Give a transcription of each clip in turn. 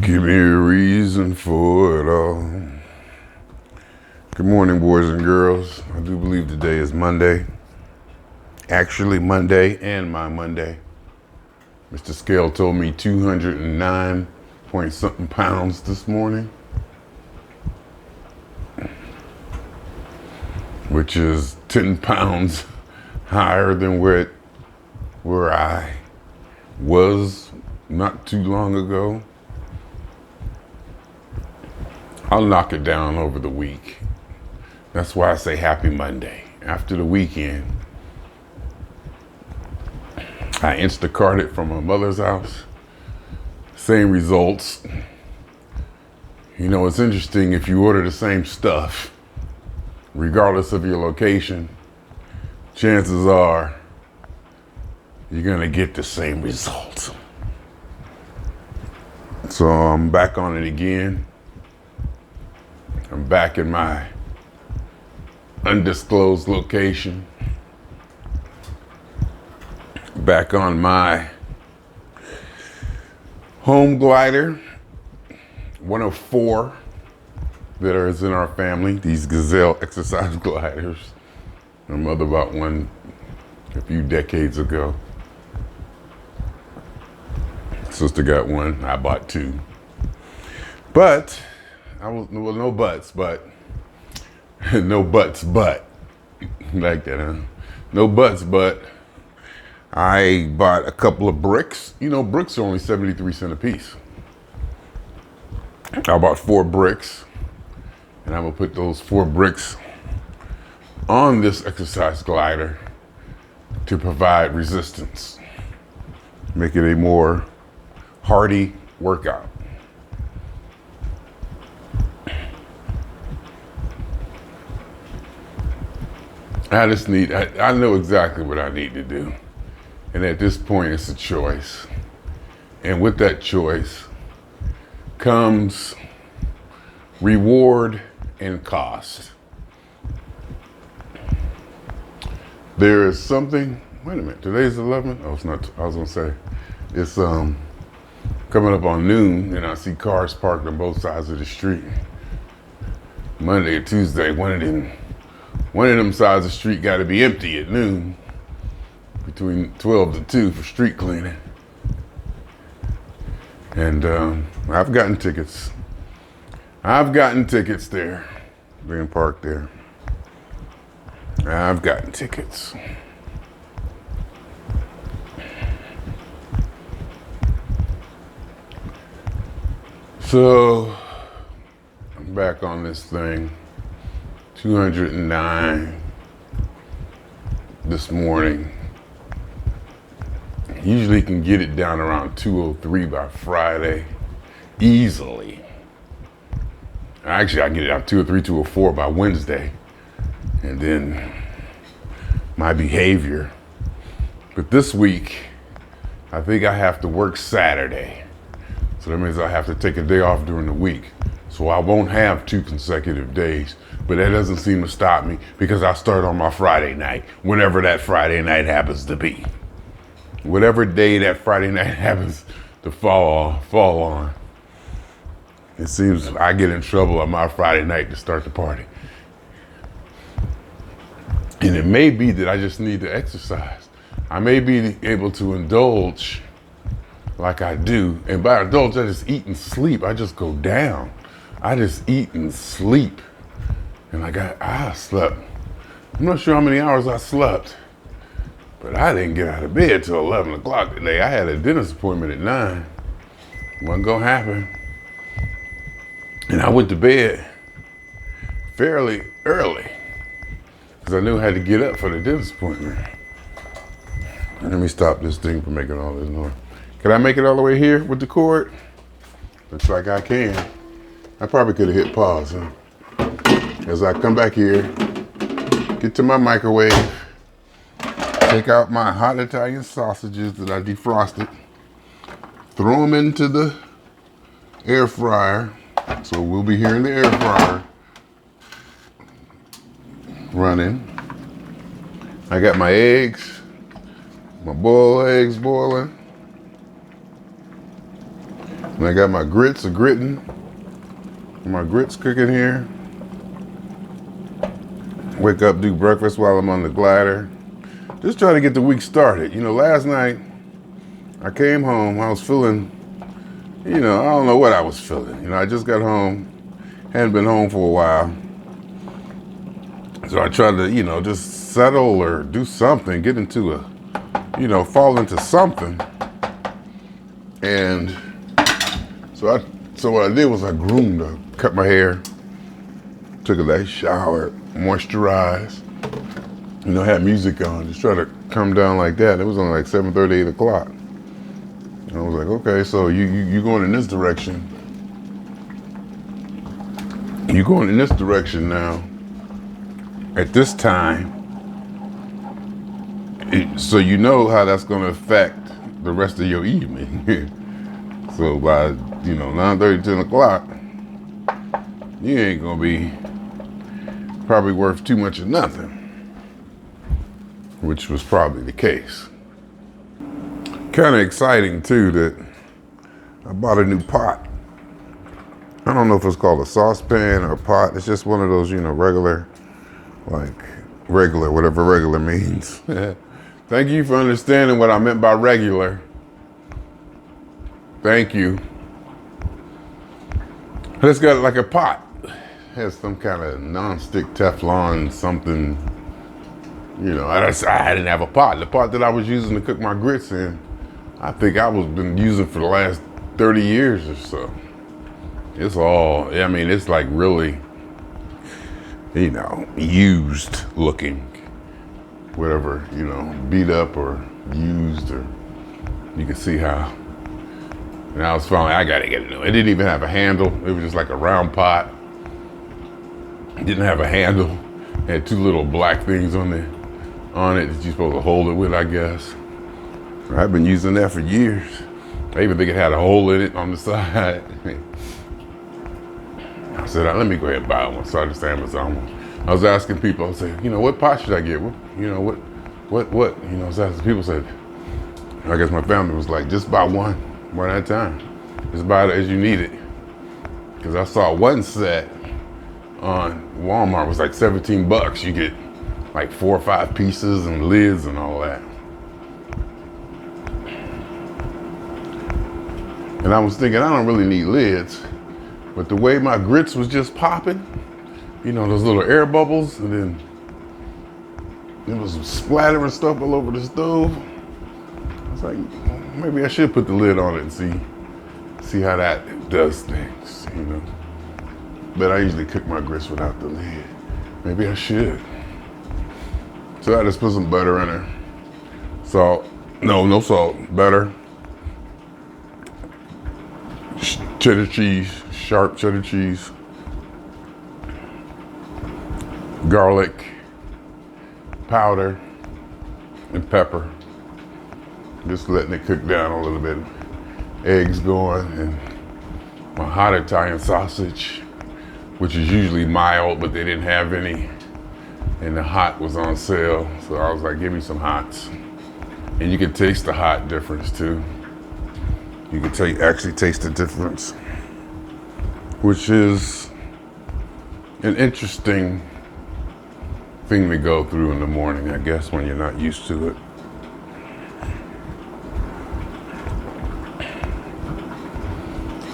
Give me a reason for it all. Good morning, boys and girls. I do believe today is Monday. Actually, Monday and my Monday. Mr. Scale told me 209 point something pounds this morning, which is 10 pounds higher than where I was not too long ago. I'll knock it down over the week. That's why I say happy Monday. After the weekend, I Instacarted from my mother's house. Same results. You know, it's interesting if you order the same stuff, regardless of your location, chances are you're gonna get the same results. So I'm back on it again. I'm back in my undisclosed location. Back on my home glider, one of four that is in our family, these Gazelle exercise gliders. My mother bought one a few decades ago. Sister got one, I bought two. But no buts, but no buts, but like that, huh? No buts, but I bought a couple of bricks. You know, bricks are only 73 cents a piece. I bought 4 bricks, and I'm gonna put those 4 bricks on this exercise glider to provide resistance, make it a more hardy workout. I know exactly what I need to do. And at this point, it's a choice. And with that choice comes reward and cost. There is something, wait a minute, today's 11th? Oh, it's not, I was gonna say, it's coming up on noon and I see cars parked on both sides of the street. Monday or Tuesday, one of them sides of the street got to be empty at noon, between 12 to 2 for street cleaning. And I've gotten tickets. There, being parked there. I've gotten tickets. So I'm back on this thing. 209 this morning. Usually can get it down around 203 by Friday, easily. Actually, I can get it out 203, 204 by Wednesday. And then my behavior. But this week, I think I have to work Saturday. So that means I have to take a day off during the week. So I won't have 2 consecutive days. But that doesn't seem to stop me because I start on my Friday night, whenever that Friday night happens to be. Whatever day that Friday night happens to fall on. It seems I get in trouble on my Friday night to start the party. And it may be that I just need to exercise. I may be able to indulge like I do. And by indulge, I just eat and sleep. I just go down. I just eat and sleep. And I slept. I'm not sure how many hours I slept, but I didn't get out of bed till 11 o'clock today. I had a dentist appointment at 9. Wasn't gonna happen. And I went to bed fairly early because I knew I had to get up for the dentist appointment. Let me stop this thing from making all this noise. Can I make it all the way here with the cord? Looks like I can. I probably could have hit pause, huh? As I come back here, get to my microwave, take out my hot Italian sausages that I defrosted, throw them into the air fryer. So we'll be here in the air fryer running. I got my eggs, my boiled eggs boiling. And I got my grits gritting. My grits cooking here. Wake up, do breakfast while I'm on the glider. Just trying to get the week started. You know, last night I came home, I was feeling, I don't know what I was feeling. I just got home, hadn't been home for a while. So I tried to, just settle or do something, get into fall into something. And so what I did was I groomed, I cut my hair, took a nice shower, moisturized, had music on, just try to come down like that. It was only like 7:30, 8 o'clock. And I was like, okay, so you going in this direction. You going in this direction now at this time. So you know how that's going to affect the rest of your evening. So by, 9:30, 10 o'clock, you ain't going to be probably worth too much of nothing, which was probably the case. Kind of exciting too that I bought a new pot. I don't know if it's called a saucepan or a pot. It's just one of those, regular, whatever regular means. Thank you for understanding what I meant by regular. Thank you. It's got like a pot. It has some kind of non-stick Teflon something. I didn't have a pot. The pot that I was using to cook my grits in, I think I was been using for the last 30 years or so. It's all, it's like really, used looking, whatever, beat up or used, or you can see how. And I was finally, I gotta get it new. It didn't even have a handle. It was just like a round pot. It didn't have a handle. It had two little black things on it that you're supposed to hold it with, I guess. I've been using that for years. I even think it had a hole in it on the side. I said, let me go ahead and buy one. So I just Amazon one. I was asking people, I said, what pot should I get? What? I was asking people, said, I guess my family was like, just buy one at a time. Just buy it as you need it. Because I saw one set on Walmart was like $17. You get like 4 or 5 pieces and lids and all that. And I was thinking, I don't really need lids, but the way my grits was just popping, those little air bubbles, and then it was splattering stuff all over the stove. I was like, maybe I should put the lid on it and see how that does things, But I usually cook my grits without the lid. Maybe I should. So I just put some butter in there. Salt, no salt, butter. Cheddar cheese, sharp cheddar cheese, garlic powder, and pepper. Just letting it cook down a little bit. Eggs going, and my hot Italian sausage, which is usually mild, but they didn't have any, and the hot was on sale. So I was like, give me some hots. And you can taste the hot difference too. You can actually taste the difference, which is an interesting thing to go through in the morning, I guess, when you're not used to it.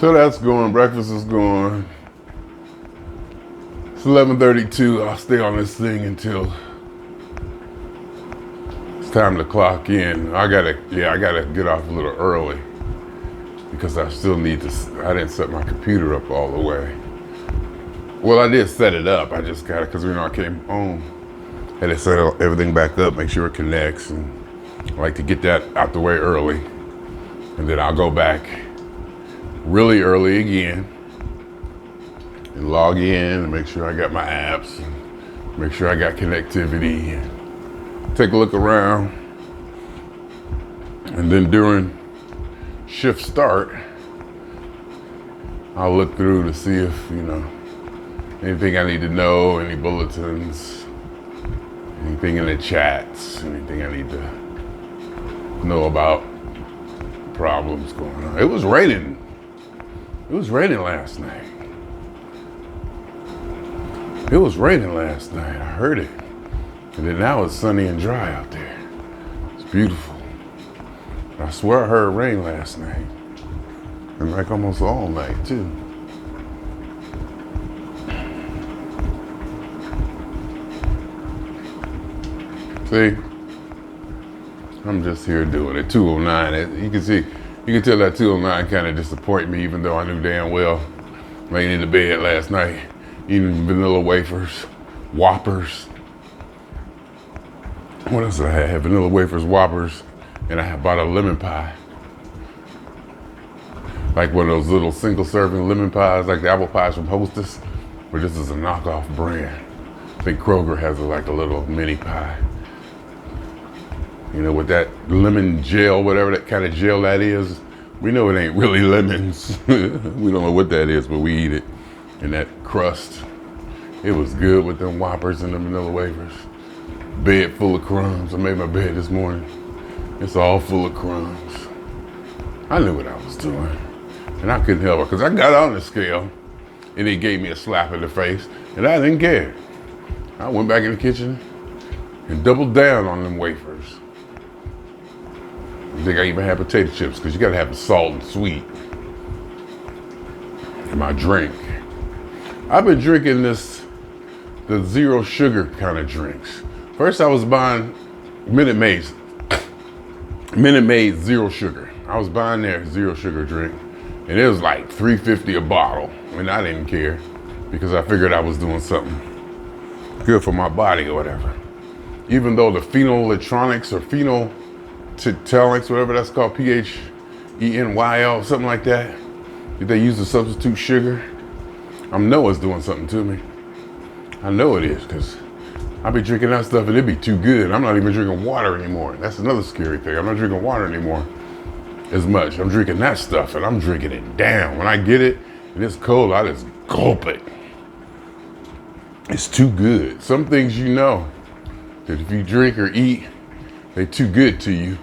So that's going, breakfast is going. It's 11:32, I'll stay on this thing until it's time to clock in. I gotta get off a little early, because I still need to, I didn't set my computer up all the way. Well, I did set it up. I just got it, because I came home, had to set everything back up, make sure it connects, and I like to get that out the way early. And then I'll go back really early again and log in and make sure I got my apps, and make sure I got connectivity, and take a look around. And then during shift start, I'll look through to see if, anything I need to know, any bulletins, anything in the chats, anything I need to know about problems going on. It was raining It was raining last night. It was raining last night. I heard it. And then now it's sunny and dry out there. It's beautiful. I swear I heard rain last night. And like almost all night too. See? I'm just here doing it. 209. You can tell that 209 kind of disappointed me, even though I knew damn well, laying in the bed last night, eating vanilla wafers, Whoppers. What else did I have? I had vanilla wafers, Whoppers, and I bought a lemon pie. Like one of those little single serving lemon pies, like the apple pies from Hostess, but this is a knockoff brand. I think Kroger has like a little mini pie. You know, with that lemon gel, whatever that kind of gel that is, we know it ain't really lemons. We don't know what that is, but we eat it. And that crust, it was good with them Whoppers and the vanilla wafers. Bed full of crumbs. I made my bed this morning. It's all full of crumbs. I knew what I was doing. And I couldn't help it, because I got on the scale and it gave me a slap in the face, and I didn't care. I went back in the kitchen and doubled down on them wafers. I think I even had potato chips, because you gotta have the salt and sweet in my drink. I've been drinking the zero sugar kind of drinks. First I was buying Minute Maid zero sugar. I was buying their zero sugar drink, and it was like $3.50 a bottle, and I didn't care, because I figured I was doing something good for my body or whatever. Even though the phenyl-electronics or phenyltalics, whatever that's called, PHENYL, something like that, if they use to substitute sugar, I know it's doing something to me. I know it is, because I be drinking that stuff and it be too good. I'm not even drinking water anymore. That's another scary thing. I'm not drinking water anymore as much. I'm drinking that stuff and I'm drinking it down. When I get it and it's cold, I just gulp it. It's too good. Some things you know that if you drink or eat, they too good to you,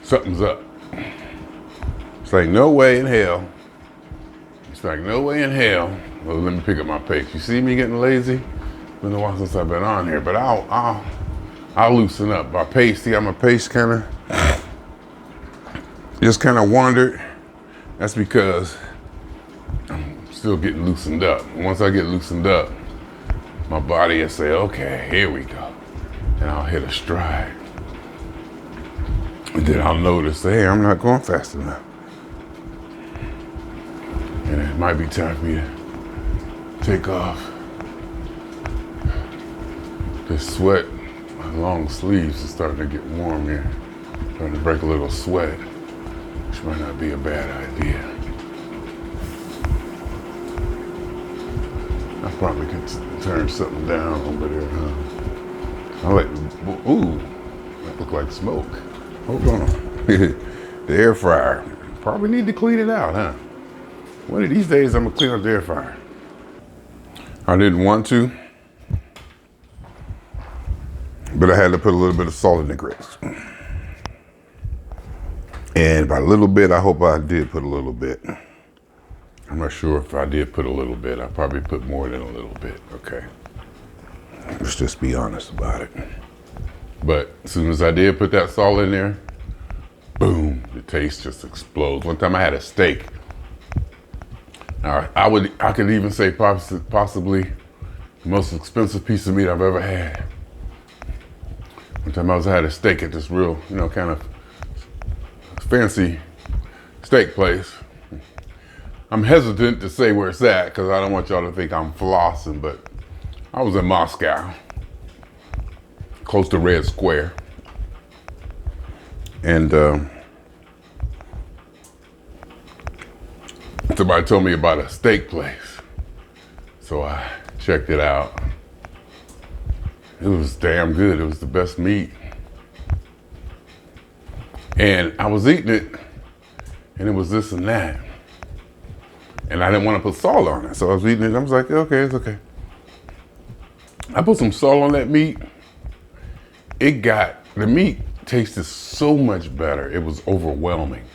something's up. It's like no way in hell. It's like no way in hell. Well, let me pick up my pace. You see me getting lazy? It's been a while since I've been on here, but I'll loosen up. My pace, see how my pace kind of just kind of wandered. That's because I'm still getting loosened up. And once I get loosened up, my body will say, okay, here we go. And I'll hit a stride. And then I'll notice, hey, I'm not going fast enough. And it might be time for me to take off this sweat. My long sleeves are starting to get warm here. Starting to break a little sweat, which might not be a bad idea. I probably could turn something down over there, huh? Ooh, that look like smoke. Hold on. The air fryer. Probably need to clean it out, huh? One of these days, I'm gonna clean up the air fryer. I didn't want to, but I had to put a little bit of salt in the grits. And by a little bit, I hope I did put a little bit. I'm not sure if I did put a little bit. I probably put more than a little bit, okay? Let's just be honest about it. But as soon as I did put that salt in there, boom, the taste just explodes. One time I had a steak. I could even say possibly the most expensive piece of meat I've ever had. One time I had a steak at this real, kind of fancy steak place. I'm hesitant to say where it's at because I don't want y'all to think I'm flossing, but I was in Moscow, close to Red Square. And somebody told me about a steak place. So I checked it out. It was damn good. It was the best meat. And I was eating it, and it was this and that. And I didn't want to put salt on it. So I was eating it, I was like, okay, it's okay. I put some salt on that meat. The meat tasted so much better. It was overwhelming.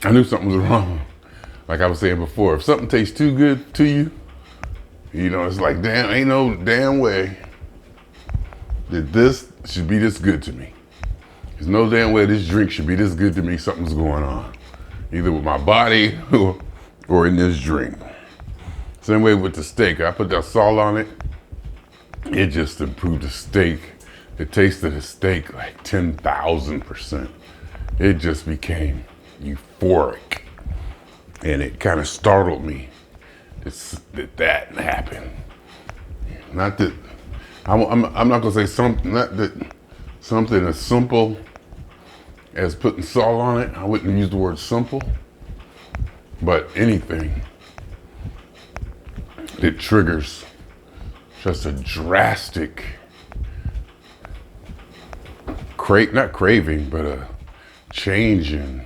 I knew something was wrong. like I was saying before, if something tastes too good to you, you know, it's like, damn, ain't no damn way that this should be this good to me. There's no damn way this drink should be this good to me. Something's going on, either with my body or in this drink. Same way with the steak. I put that salt on it. It just improved the steak. The taste of the steak like 10,000%. It just became euphoric. And it kind of startled me that happened. Not that, I'm not gonna say something, not that something as simple as putting salt on it. I wouldn't use the word simple, but anything that triggers just a drastic not craving, but a change in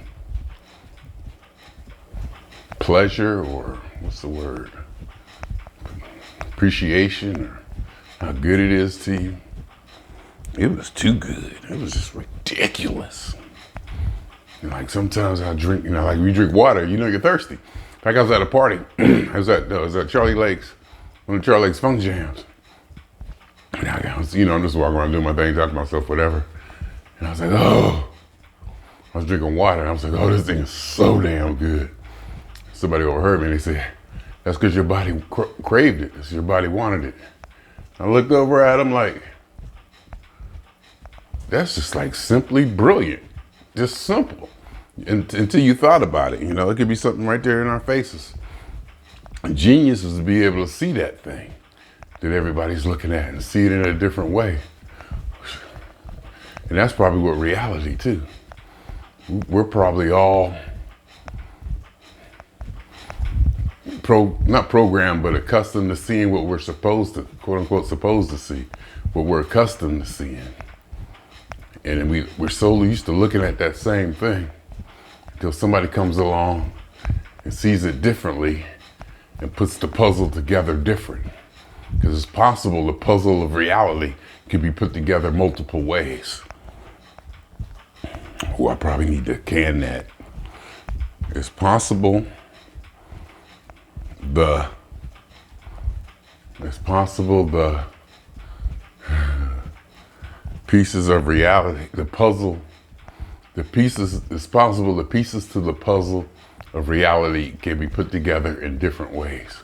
pleasure, or what's the word? Appreciation, or how good it is to you. It was too good. It was just ridiculous. And like sometimes I drink, you know, like we drink water, you know, you're thirsty. Like I was at a party. I was at Charlie Lake's, one of Charlie Lake's Funk Jams. And I was, you know, I'm just walking around doing my thing, talking to myself, whatever. And I was like, oh. I was drinking water, and I was like, oh, this thing is so damn good. Somebody overheard me, and they said, that's because your body craved it. That's your body wanted it. I looked over at him like, that's just like simply brilliant. Just simple. Until you thought about it, you know, it could be something right there in our faces. Genius is to be able to see that thing that everybody's looking at and see it in a different way. And that's probably what reality too. We're probably all not programmed, but accustomed to seeing what we're supposed to, quote unquote, supposed to see, what we're accustomed to seeing. And we're so used to looking at that same thing until somebody comes along and sees it differently and puts the puzzle together different. Because it's possible the puzzle of reality can be put together multiple ways. Oh, I probably need to can that. It's possible the pieces of reality, the puzzle, it's possible the pieces to the puzzle of reality can be put together in different ways.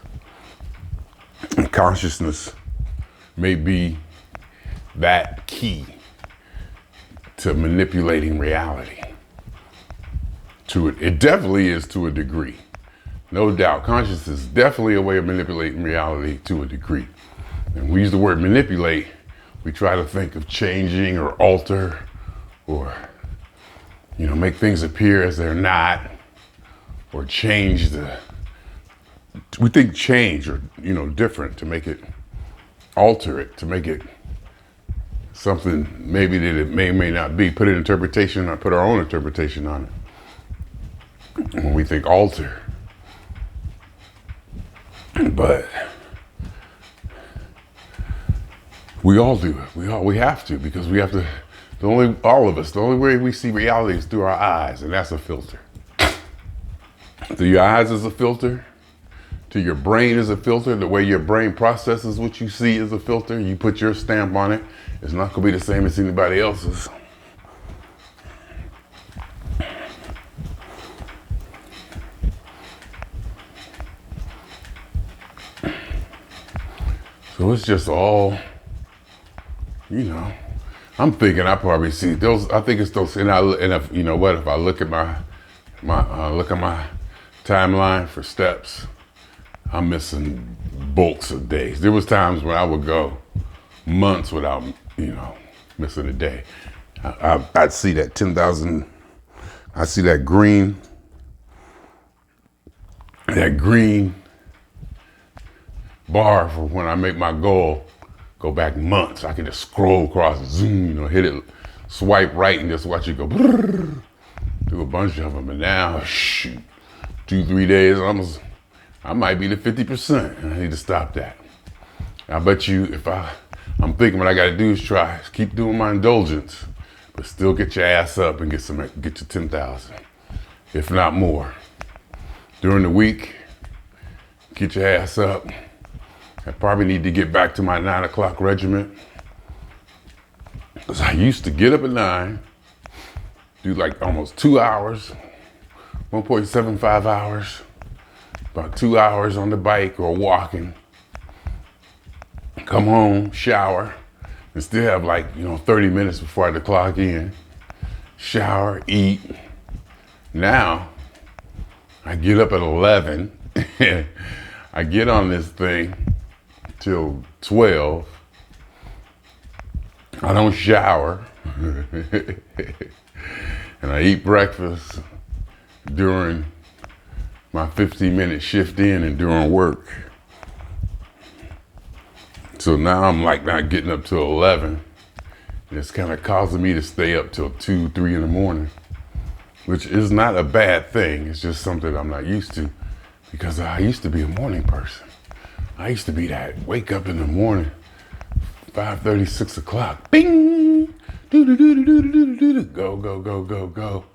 And consciousness may be that key to manipulating reality. It definitely is, to a degree. No doubt, consciousness is definitely a way of manipulating reality to a degree. And we use the word manipulate, we try to think of changing or alter or, you know, make things appear as they're not, or we think change or, you know, different, to make it, alter it, to make it something maybe that it may or may not be, put an interpretation, or put our own interpretation on it when we think alter. But we all do it. We have to, because we have to, all of us, the only way we see reality is through our eyes, and that's a filter. Through your eyes is a filter. To your brain is a filter. The way your brain processes what you see is a filter. You put your stamp on it. It's not gonna be the same as anybody else's. So it's just all, you know, I'm thinking I probably see those, I think it's those, and if, you know what, if I look at my timeline for steps, I'm missing bulks of days. There was times when I would go months without, you know, missing a day. I'd see that 10,000, I see that green bar for when I make my goal, go back months. I can just scroll across, zoom, you know, hit it, swipe right, and just watch it go through a bunch of them. And now, shoot, 2-3 days, I might be to 50%, and I need to stop that. I bet you I'm thinking what I gotta do is keep doing my indulgence, but still get your ass up and get your 10,000, if not more. During the week, get your ass up. I probably need to get back to my 9 o'clock regiment. Because I used to get up at 9, do like almost 2 hours, 1.75 hours, about 2 hours on the bike or walking, come home, shower, and still have like, 30 minutes before I had to clock in, shower, eat. Now, I get up at 11, I get on this thing till 12, I don't shower, and I eat breakfast during my 15-minute shift in and during work. So now I'm like not getting up till 11. And it's kind of causing me to stay up till 2, 3 in the morning, which is not a bad thing. It's just something I'm not used to because I used to be a morning person. I used to be that wake up in the morning, 5:30, 6 o'clock, bing, do, go, go, go, go, go.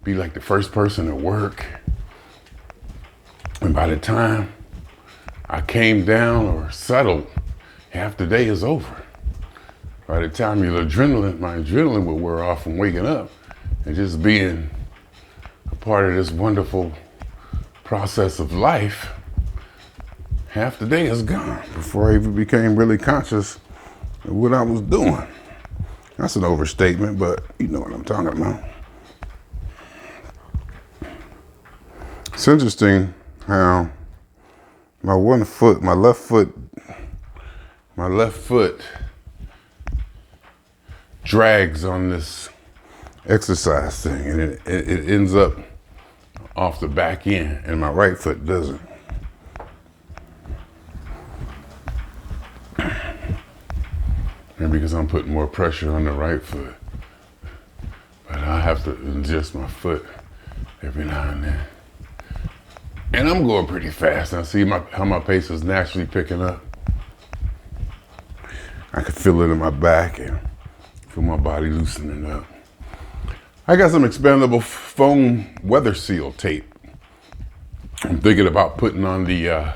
Be like the first person at work. And by the time I came down or settled, half the day is over. By the time my adrenaline would wear off from waking up and just being a part of this wonderful process of life, half the day is gone before I even became really conscious of what I was doing. That's an overstatement, but you know what I'm talking about. It's interesting how my left foot drags on this exercise thing, and it ends up off the back end, and my right foot doesn't. And because I'm putting more pressure on the right foot, but I have to adjust my foot every now and then. And I'm going pretty fast. I see how my pace is naturally picking up. I can feel it in my back and feel my body loosening up. I got some expandable foam weather seal tape. I'm thinking about putting on the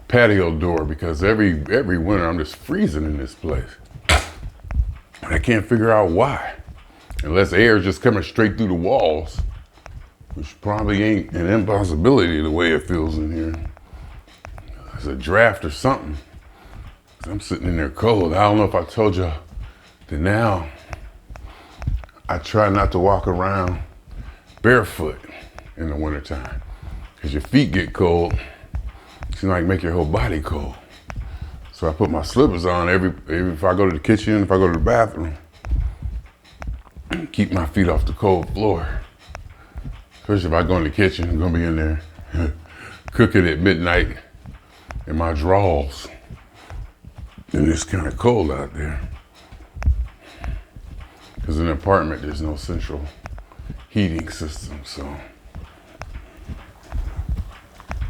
patio door because every winter I'm just freezing in this place. And I can't figure out why. Unless air is just coming straight through the walls, which probably ain't an impossibility the way it feels in here. It's a draft or something. I'm sitting in there cold. I don't know if I told you that now I try not to walk around barefoot in the wintertime because your feet get cold. It seems like make your whole body cold. So I put my slippers on if I go to the kitchen, if I go to the bathroom, keep my feet off the cold floor. Especially if I go in the kitchen, I'm gonna be in there cooking at midnight in my drawers. And it's kind of cold out there. Because in an apartment, there's no central heating system, so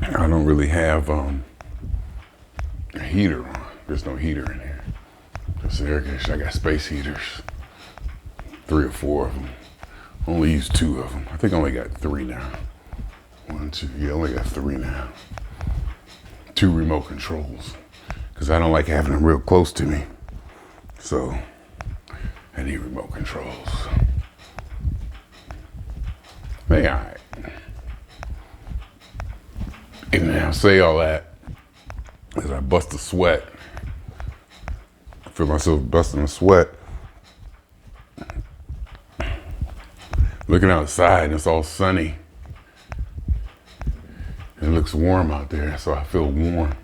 I don't really have a heater on. There's no heater in here. Just air conditioner. I got space heaters, 3 or 4 of them. Only use 2 of them. I think I only got 3 now. 1, 2, yeah, I only got 3 now. 2 remote controls. Because I don't like having them real close to me. So I need remote controls. They all right. And now say all that as I bust a sweat. I feel myself busting a sweat. Looking outside and it's all sunny. And it looks warm out there, so I feel warm.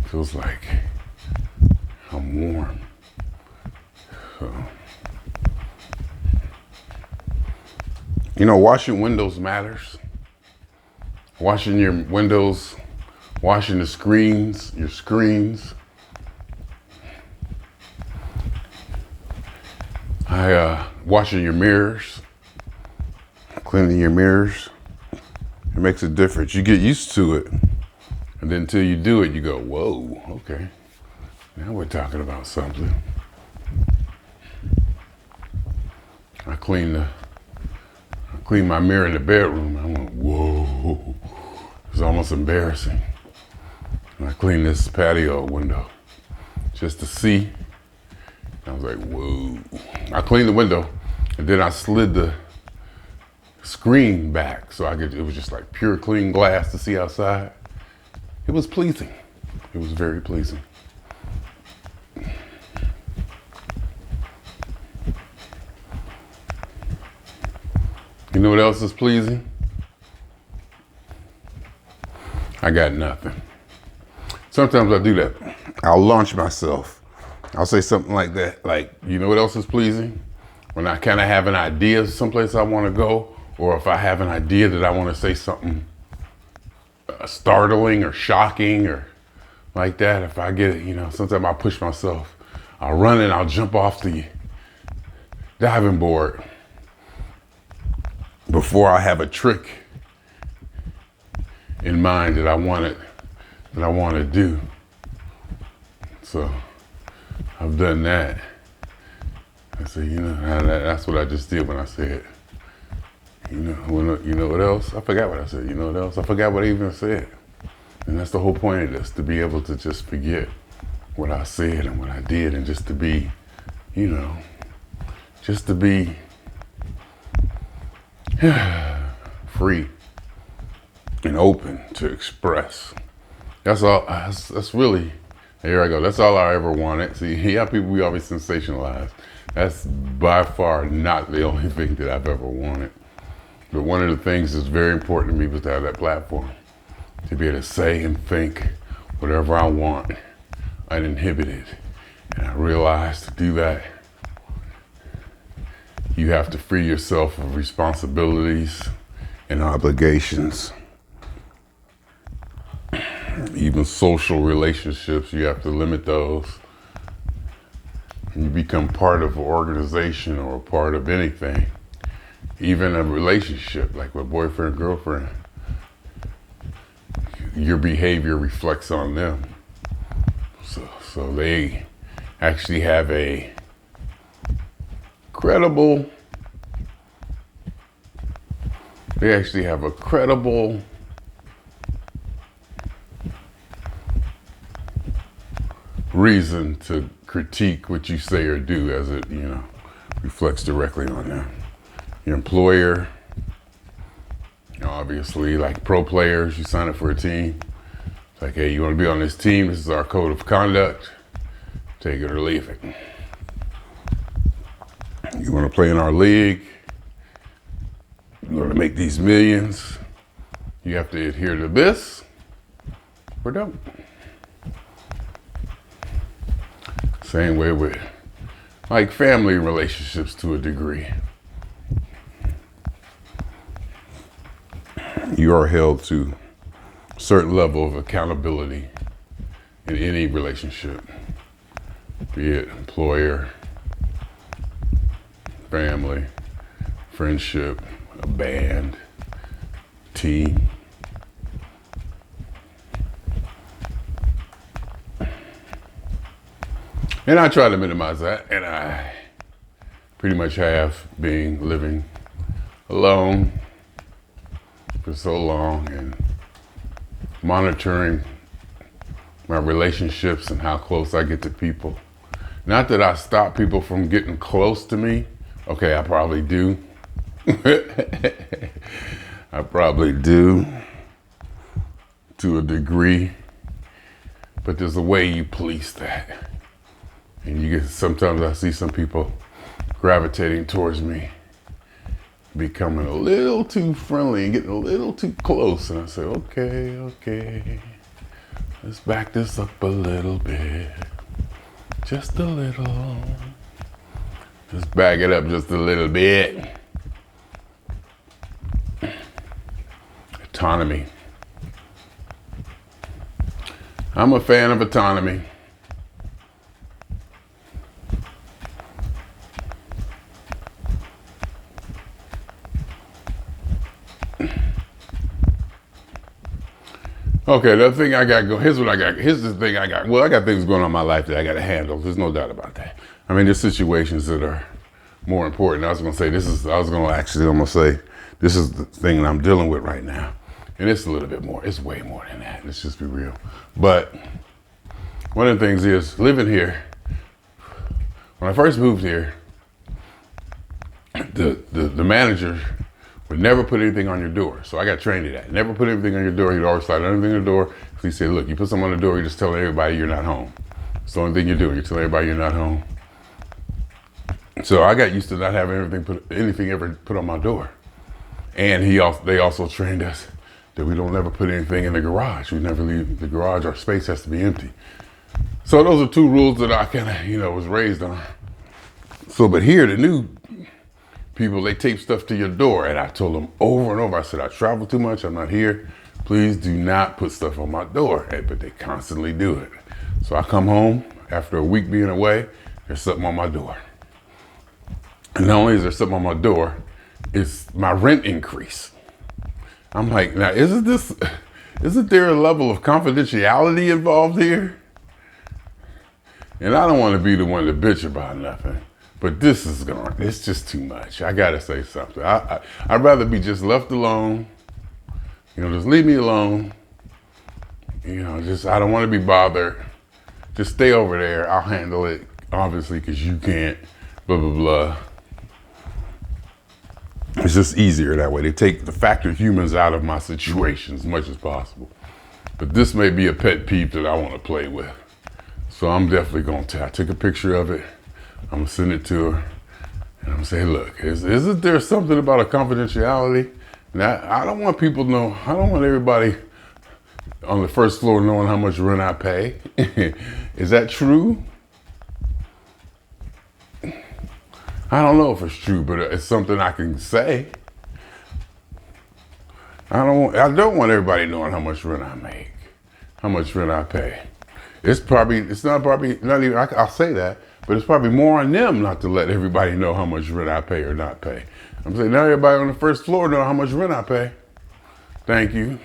Feels like I'm warm. So, washing windows matters. Washing your windows, washing the screens, your screens. Washing your mirrors, cleaning your mirrors. It makes a difference. You get used to it. And then until you do it, you go, whoa, okay. Now we're talking about something. I clean cleaned my mirror in the bedroom. I went, whoa. It was almost embarrassing. And I cleaned this patio window just to see. I was like, whoa. I cleaned the window and then I slid the screen back so it was just like pure clean glass to see outside. It was pleasing. It was very pleasing. You know what else is pleasing? I got nothing. Sometimes I do that. I'll launch myself. I'll say something like that, like, you know what else is pleasing? When I kind of have an idea of someplace I want to go, or if I have an idea that I want to say something startling or shocking or like that, if I get it, sometimes I'll push myself. I'll run and I'll jump off the diving board before I have a trick in mind that I want to do. So I've done that. I say, that's what I just did when I said, you know what else? I forgot what I said. You know what else? I forgot what I even said. And that's the whole point of this, to be able to just forget what I said and what I did, and just to be, just to be free and open to express. That's all. That's really, here I go. That's all I ever wanted. See, people, we always sensationalize. That's by far not the only thing that I've ever wanted. But one of the things that's very important to me was to have that platform, to be able to say and think whatever I want, uninhibited. And I realized to do that, you have to free yourself of responsibilities and obligations. Even social relationships, you have to limit those. You become part of an organization or a part of anything, even a relationship like with boyfriend, girlfriend. Your behavior reflects on them. So they actually have a credible reason to critique what you say or do, as it, reflects directly on them. Your employer, obviously, like pro players, you sign up for a team. It's like, hey, you want to be on this team? This is our code of conduct. Take it or leave it. You want to play in our league? You want to make these millions? You have to adhere to this or don't. Same way with like family relationships to a degree. You are held to a certain level of accountability in any relationship, be it employer, family, friendship, a band, team. And I try to minimize that, and I pretty much have been living alone for so long and monitoring my relationships and how close I get to people. Not that I stop people from getting close to me. Okay, I probably do. I probably do to a degree, but there's a way you police that. And sometimes I see some people gravitating towards me, becoming a little too friendly and getting a little too close. And I say, okay, let's back this up a little bit. Just a little. Just back it up just a little bit. Autonomy. I'm a fan of autonomy. Okay, the thing I got going, here's the thing I got. Well, I got things going on in my life that I got to handle. There's no doubt about that. I mean, there's situations that are more important. I'm going to say, This is the thing that I'm dealing with right now. And it's a little bit more. It's way more than that. Let's just be real. But one of the things is living here. When I first moved here, the manager would never put anything on your door. So I got trained to that. Never put anything on your door. He'd always slide anything on the door. So he said, look, you put something on the door, you're just telling everybody you're not home. It's the only thing you're doing. You're telling everybody you're not home. So I got used to not having anything ever put on my door. And they also trained us that we don't never put anything in the garage. We never leave the garage. Our space has to be empty. So those are two rules that I kind of, was raised on. So, but here, the new people, they tape stuff to your door. And I told them over and over, I said, I travel too much. I'm not here. Please do not put stuff on my door. But they constantly do it. So I come home after a week being away, there's something on my door. And not only is there something on my door, it's my rent increase. I'm like, now, isn't there a level of confidentiality involved here? And I don't want to be the one to bitch about nothing, but it's just too much. I got to say something. I'd rather be just left alone. Just leave me alone. I don't want to be bothered. Just stay over there. I'll handle it, obviously, because you can't, blah, blah, blah. It's just easier that way. They take the factor humans out of my situation as much as possible. But this may be a pet peeve that I want to play with. So I'm definitely going to. I took a picture of it. I'm going to send it to her. And I'm going to say, look, isn't there something about a confidentiality? Now, I don't want people to know. I don't want everybody on the first floor knowing how much rent I pay. Is that true? I don't know if it's true, but it's something I can say. I don't want everybody knowing how much rent I make, how much rent I pay. I'll say that, but it's probably more on them not to let everybody know how much rent I pay or not pay. I'm saying, now everybody on the first floor know how much rent I pay. Thank you.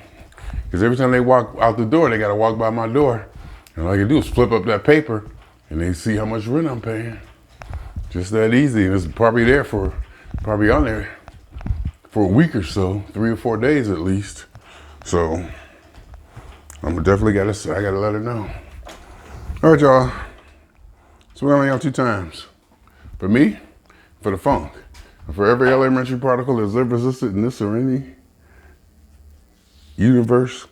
Because every time they walk out the door, they got to walk by my door. And all I can do is flip up that paper and they see how much rent I'm paying. Just that easy. And it's probably on there for a week or so, 3 or 4 days at least. So I gotta let her know. All right, y'all. So we're only on 2 times. For me, for the funk. And for every elementary particle that's ever existed in this or any universe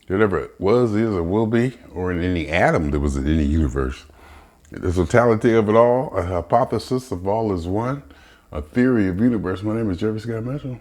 that ever was, is, or will be, or in any atom that was in any universe. The totality of it all, a hypothesis of all is one, a theory of universe. My name is Jeffrey Scott Mitchell.